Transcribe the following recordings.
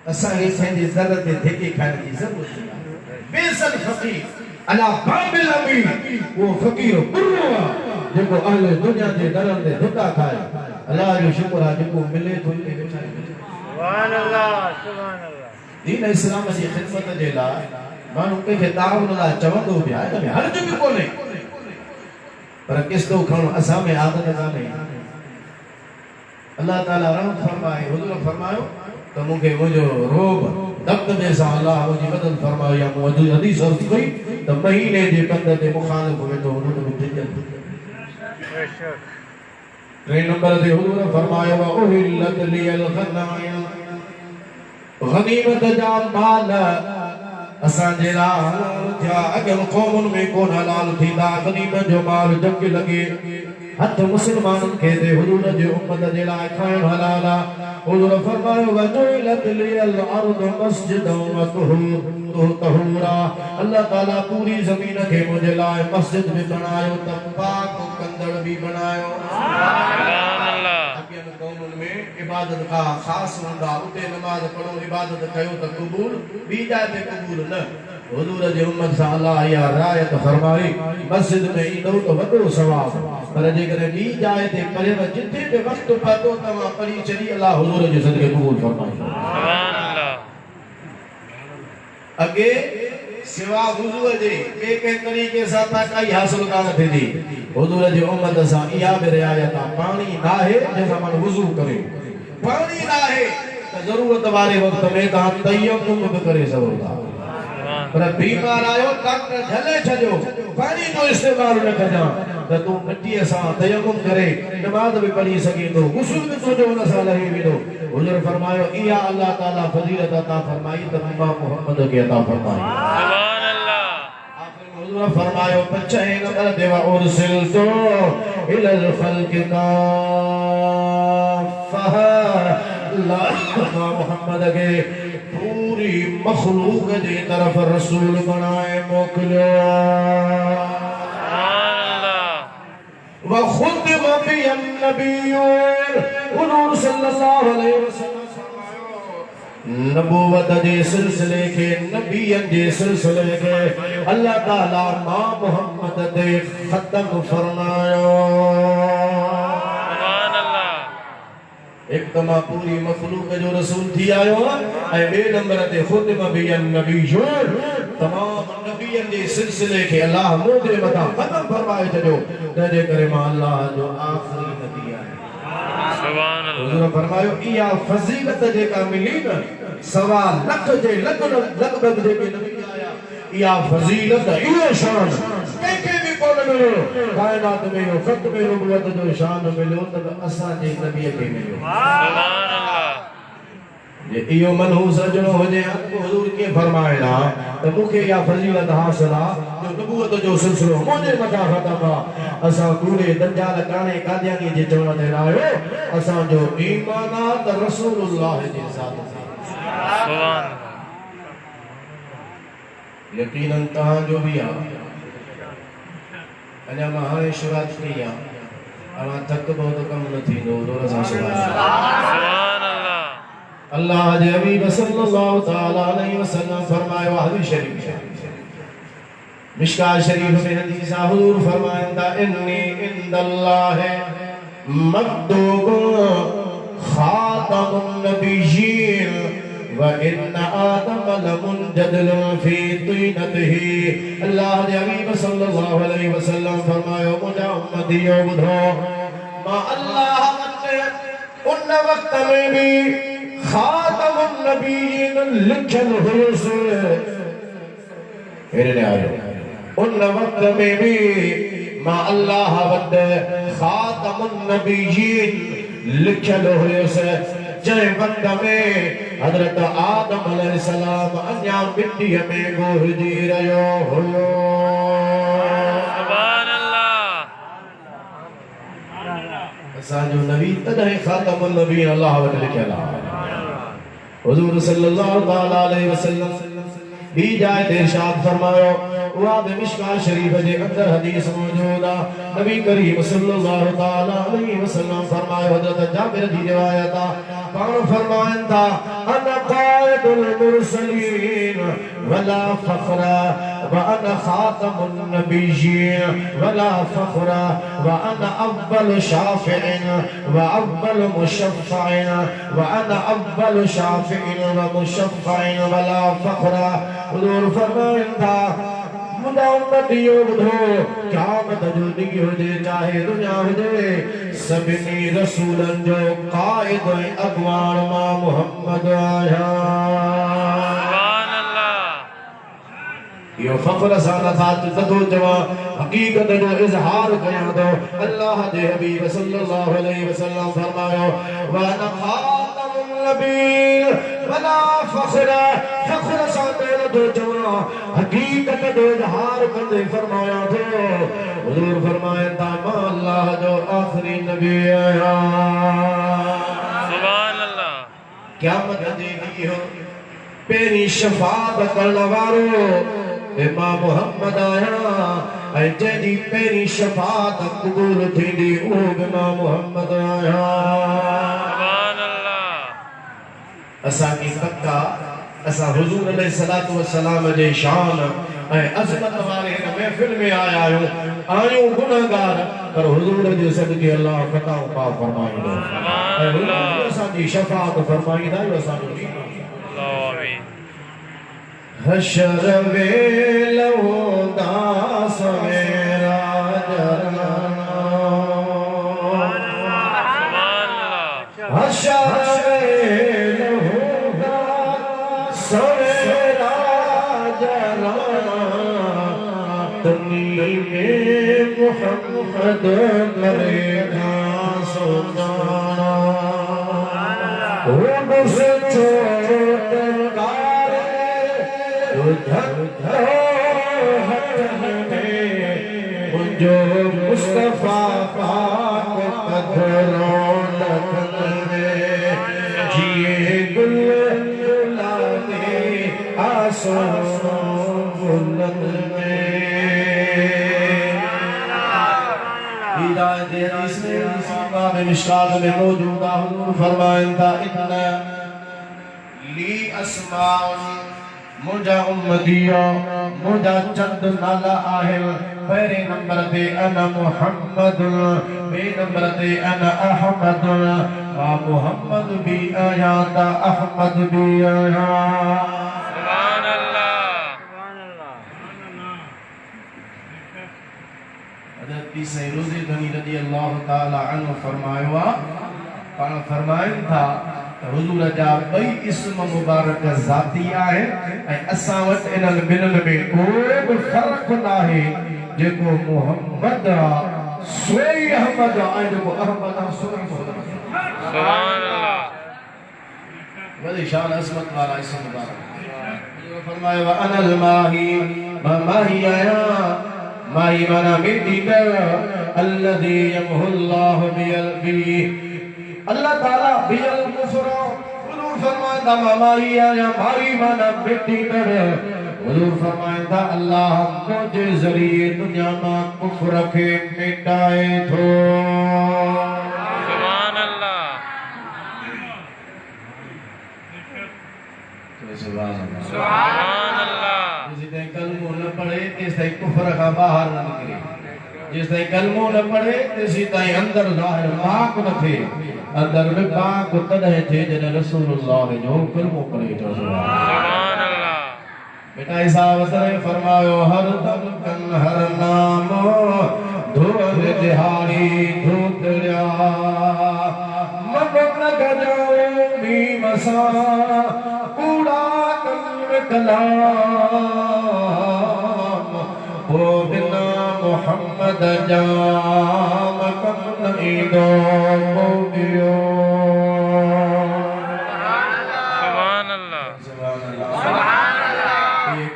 असांखे पंहिंजी ज़रूरत ते धिके खाइण जी ज़रूरत आहे। बेसल फ़क़ीर अला बाबिल अमीर, वो फ़क़ीर बुर्रो आहे जेको अहले दुनिया जे दरनि ते धिका खाए। अल्लाह जो शुक्र आहे जेको मिले थो इन वेचारे खे। सुभान अल्लाह, सुभान अल्लाह। दीन इस्लाम जी ख़िदमत जे लाइ माण्हू कंहिंखे ताउन लाइ चवंदो बि आहे, हिन में हर्ज बि कोन्हे, पर किस्तो खणो असां में आदत कान्हे। अल्लाह ताला रहम फरमाए, हुजूर फरमायो त मूंखे मुंहिंजो रोब दबदबे सां अल्लाह मुंहिंजी मदद फरमायो, या मूं हदीस अर्ज़ कई त महीने जे कंध ते मुखालिफ़ वेठो हुन में टिकल। टे नंबर ते हुजूर फरमायो व उहिलत लियल गनाइम, गनीमत जा माल असां जे लाइ थिया। अॻियनि क़ौमुनि में कोन हलाल थींदा गनीमत जो माल जंग लॻे हथ मुसलमाननि खे ते हुजूर जे उम्मत जे लाइ खाइण हलाल आहे। हुजूर फरमायो वजुइलत लियल अर्द मस्जिदन व तहूरा, अल्लाह ताला पूरी ज़मीन खे मुंहिंजे लाइ मस्जिद बि बणायो त पाक कंदड़ बि बणायो। अॻियनि क़ौमुनि में इबादत का ख़ासि हूंदा, उते नमाज़ पढ़ो इबादत कयो त क़बूल, ॿी जाइ ते क़बूल न। हुजूर जे उम्मत सां अल्लाह इहा रिआयत फरमाई, मस्जिद में ईंदो त वॾो सवाब, पर जेकॾहिं ॿी जाइ ते पढ़ियो जिथे बि वक़्तु पतो तव्हां पढ़ी छॾी, अल्लाह हुजूर जे सदके क़बूल फरमाए। सुभान अल्लाह। अॻे सिवा वुज़ू जे ॿिए कंहिं तरीक़े सां ताक़ाई हासिल कान थींदी। हुजूर जी उम्मत सां इहा बि रिआयत आहे, पाणी नाहे जंहिंसां माण्हू वुज़ू करे, पाणी नाहे त ज़रूरत वारे वक़्त में तव्हां तयम्मुम बि करे सघो था। पर बीमार आयो डॉक्टर झले छॾियो, पाणी जो इस्तेमाल न कजां त तूं मिटीअ सां तयम्मुम करे नमाज़ बि पढ़ी सघींदो, गुस्ल बि तुंहिंजो हुन सां लही वेंदो। हुजूर फरमायो इहा अल्लाह ताला फज़ीलत अता फरमाई त इमाम मोहम्मद खे अता फरमाई। सुभान अल्लाह। आखिर में हुजूर फरमायो 5 नंबर ते व उरसिलतु इलल ख़ल्क़ि काफ़ह, अल्लाह मोहम्मद के पूरी मखलूक जे तरफ रसूल बनाए मोकलियो। व खुतिम बिन नबियून, हुजूर सल्लल्लाहु अलैहि वसल्लम नबूवत जे सिलसिले के, नबियन जे सिलसिले के अल्लाह ताला मां मोहम्मद ते खत्म फरमायो। एक तो मां पूरी मखलूक जो रसूल थी आयो ऐं ॿिए नंबर ते खुतिम बिन नबियून, तमाम नबियन जे सिलसिले के अल्लाह मुंहिंजे मथां खत्म फरमाए छॾियो, तंहिंजे करे मां अल्लाह जो आख़िरी नबी आहियां। सुभान अल्लाह। हुजूर फरमायो इहा फज़ीलत जेका मिली न, 1.25 लख जे लॻभॻ जेके नबी आया, इहा फज़ीलत इहो शान कंहिंखे बि कोन मिलियो। काइनात में इहो ख़त में नबूवत जो शान मिलियो त असांजे नबीअ खे मिलियो। सुभान अल्लाह। जे इहो मनहूस अचणो हुजे हुजूर कीअं फरमाइणा त मूंखे इहा फज़ीलत हासिल आहे जो नबूवत जो सिलसिलो मुंहिंजे मथां ख़तम आहे। असां कूड़े दज्जाल काने कादियानी जे चवण ते आहियो, असांजो ईमान आहे त रसूलुल्लाह जे साथ। सुभान। यकीनन तव्हांजो बि आहे। अञा मां हाणे शुरूआत कई आहे, अवां थकबो त कमु न थींदो। ज़ोर सां सुभान अल्लाह। अल्लाह जे हबीब सल्लल्लाहु तआला अलैहि वसल्लम फरमायो, हदीस शरीफ मिशकात शरीफ में हदीस हुजूर फरमाइंदा, इन्नी इंदल्लाहि मक्तूबुन खातमुन नबिय्यीन व इन आदम लमुनजदलुन फी तीनतिही। अल्लाह जे हबीब सल्लल्लाहु अलैहि वसल्लम फरमायो, मुंहिंजा उम्मतियो ॿुधो, मां अल्लाह वटि उन वक़्त में भी खातमुन नबिय्यीन लिखियल हुयुसि। हेरे आयो, उन वक़्त में भी मां अल्लाह वटि खातमुन नबिय्यीन लिखियल हुयुसि, जंहिं वक़्त में हज़रत आदम अलैहिस्सलाम अञा मिट्टीअ में ॻोहिजी रहियो हुयो। सुभान अल्लाह। असांजो नबी तॾहिं ख़ातमुन नबीयीन अल्लाह वटि लिखियल आहे। हुजूर सल्लल्लाहु अलैहि वसल्लम ॿी जाइ ते इरशाद फरमायो, उहा बि मिशकात शरीफ जे अंदर हदीस मौजूद आहे। नबी करीम सल्लल्लाहु अलैहि वसल्लम फरमायो, हज़रत जाबिर जी रिवायत आहे, पाण फरमाइनि था, अना मुरसलीन वला फखरा व अना खातमुन नबिय्यीन वला फखरा व अना अव्वल शाफिइन व अव्वल मुशफ़्फ़िइन व अना अव्वल शाफिइन व मुशफ़्फ़िइन वला फखरा। हुजूर फरमाइंदा मुदा उम्मतियो बुधो क़यामत जो ॾींहुं हुजे चाहे दुनिया हुजे सभिनी रसूलन जो क़ाइद ऐं अॻवान मां मुहम्मद आया। सुभान अल्लाह। यो फ़ख्र सां नथा तदो चवां हक़ीक़त जो इज़हार कयां थो। अल्लाह जे हबीब सल्लल्लाहु अलैहि वसल्लम फरमायो व अना ख़ातमुन नबीय्यीन वला फ़ख्र फ़ख्र सां नथो चवां हक़ीक़त जो इज़हार कंदे फरमाया थो। हुज़ूर फरमाइनि था मां अल्लाह जो आख़िरी नबी आहियां। सुभान अल्लाह। क़यामत जे ॾींहुं पहिरीं शफ़ाअत करण वारो इमाम मोहम्मद आया ऐं जंहिंजी पहिरीं शफ़ाअत क़बूल थींदी उहो इमाम मोहम्मद आया। सुभान अल्लाह। असांजी पक्का असां हुज़ूर अलैहिस्सलातु वस्सलाम जे शान ऐं अज़मत वारे हिन महफ़िल में आया आहियूं गुनाहगार पर हुज़ूर जे सदके अल्लाह ख़ताऊं माफ़ फरमाईंदो ऐं हुज़ूर असांजी शफ़ाअत फरमाईंदा इहो असांजो ॾींहुं। आमीन। हशर वेल होंदा सवेरा जरना हशर वेल होंदा सवेरा जरना तनी में मुहम्मद करेगा सुनाना होंद से छोड़ जो मुस्तफा पाक कदरों लखनवे जिए गुल गुलाबे आसमां बुलंद में हिदायत इसमें बाब मिशकात में मौजूद हुजूर फरमाइंदा था इतना ली अस्माउन मुझा उम्मतियो मुझा चंद नाला आहिल। पहिरें नंबर ते अना मुहम्मद ॿिए नंबर ते अना अहमद मां मुहम्मद भी आया ता अहमद भी आया। सुभान अल्लाह। सुभान अल्लाह। हज़रत तीसरे रोज़े गनी रज़ी अल्लाह ताला अन्हु फरमायो पाण फरमाइनि था हुजूर जा ॿई इस्म मुबारक ज़ाती आहे ऐं असां वटि इन्हनि ॿिन्हिनि में कोई बि फ़र्क़ु नाहे। जेको मुहम्मद आहे सोई अहमद आहे जेको अहमद आहे सोई मुहम्मद। सुभान अल्लाह। वॾी शान अज़मत वारा इस्म मुबारक फरमायो अनल माही मां माही आहियां। माही माना मिटी कर अल्लज़ी यमहुल्लाहु बियलबी अल्लाह ताला बियल कुफर हुजूर फरमाइंदा माही आया माही माना मिटी कर। हुजूर फरमाइंदा अल्लाह मुझे जरिए दुनिया में कुफर के मिटाए थो। सुभान अल्लाह। सुभान अल्लाह। सुभान अल्लाह। जिस कलमो न पढ़े तेस ताईं कुफर का बाहर न निकले। जिस ताईं कलमो न पढ़े तेसी ताईं अंदर ज़ाहिर पाक न थे। अंदर में पाक तॾहिं थे जॾहिं रसूलुल्लाह जो कलमो पढ़े तो। सुभान अल्लाह। बेटा ऐसा अवसर फरमायो हर दम कन हर नाम धुअर दिहाड़ी धुतरिया मन न गजाओ भी मसा कूड़ा कल कलाम हो बिना मोहम्मद जाम कम नहीं दो मोदियो।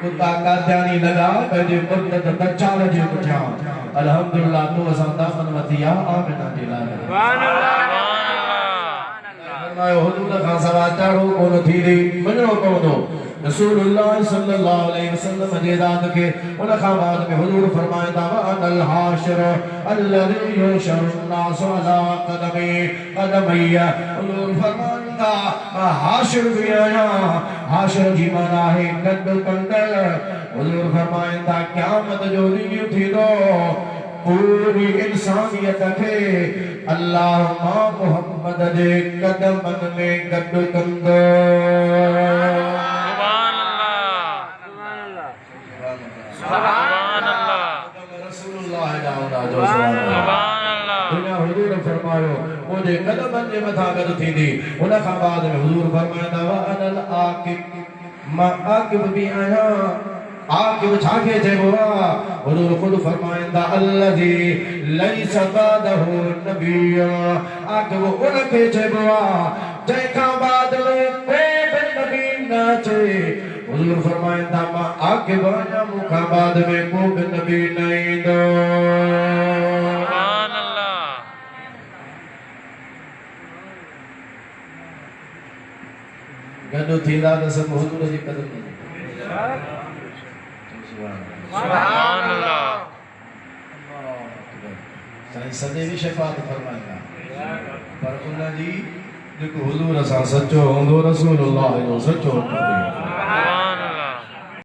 कुत्ता का ध्यानी लगा कजे मुद्दत बचाव जे पुठियां अल्हम्दुलिल्लाह तो असां दामन वथिया आमिना दिलाने। सुभान अल्लाह। फरमायो हुजूर खां सवा चाढ़ो कोन थी रे मञणो पवंदो। रसूलुल्लाह सल्लल्लाहु अलैहि वसल्लम जे ज़ात खे उन खां बाद में हुजूर फरमाइंदा अनल हाशिर अल्लज़ी युशरु नास अला क़दमी क़दमैया। हुजूर फरमाइंदा बंदा हाशिर भी आया हाशिर जी माना है गद कंदल हुजूर फरमाइंदा क़यामत जो ॾींहुं थींदो पूरी इंसानियत खे अल्लाह मां मोहम्मद जे कदमन में गद कंदो सुभान अल्लाह रसूलुल्लाह सुभान अल्लाह हुजूर फरमायो मुझे कदमन जे मथा गद थींदी उन खां बाद में हुजूर फरमाईंदा वा अनल आकिब मां आकिब भी आहियां आकिब छाखे चइबो आहे हुजूर खुद फरमाईंदा अल्लज़ी लैसा बादहु नबिय्य आकिब उनखे चइबो आहे जंहिंखां बाद में कोई बि नबी न अचे हुजूर फरमाईंदा मां आकिब आहियां मूंखां बाद में को बि नबी न ईंदो सुभान अल्लाह गॾु थींदा त सभु हुजूर जे कदम में सुभान अल्लाह साईं सदैव शफ़ाअत फरमाईंदा पर उन जी जेको हुजूर सां सचो हूंदो रसूलुल्लाह जो सचो हूंदो